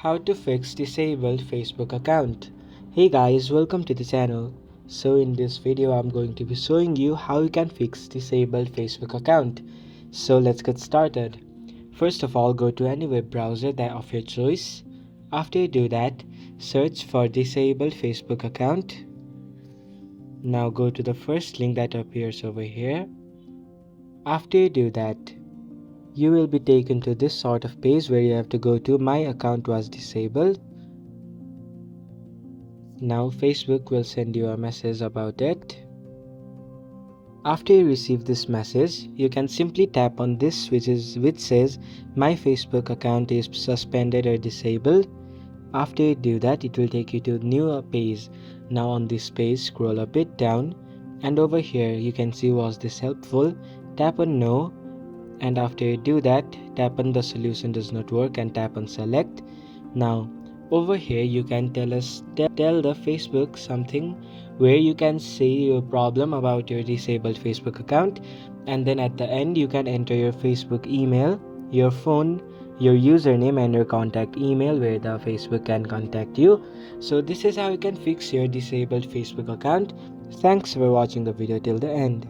How to fix disabled Facebook account. Hey guys, welcome to the channel. So in this video I'm going to be showing you how you can fix disabled Facebook account. So let's get started. First of all, go to any web browser that of your choice. After you do that, search for disabled Facebook account. Now go to the first link that appears over here. After you do that, you will be taken to this sort of page where you have to go to my account was disabled. Now Facebook will send you a message about it. After you receive this message, you can simply tap on this which says my Facebook account is suspended or disabled. After you do that, it will take you to a new page. Now on this page, scroll a bit down and over here you can see was this helpful. Tap on no, and after you do that, tap on the solution does not work and tap on select. Now over here you can tell the Facebook something where you can say your problem about your disabled Facebook account, and then at the end you can enter your Facebook email, your phone, your username and your contact email where the Facebook can contact you. So this is how you can fix your disabled Facebook account. Thanks for watching the video till the end.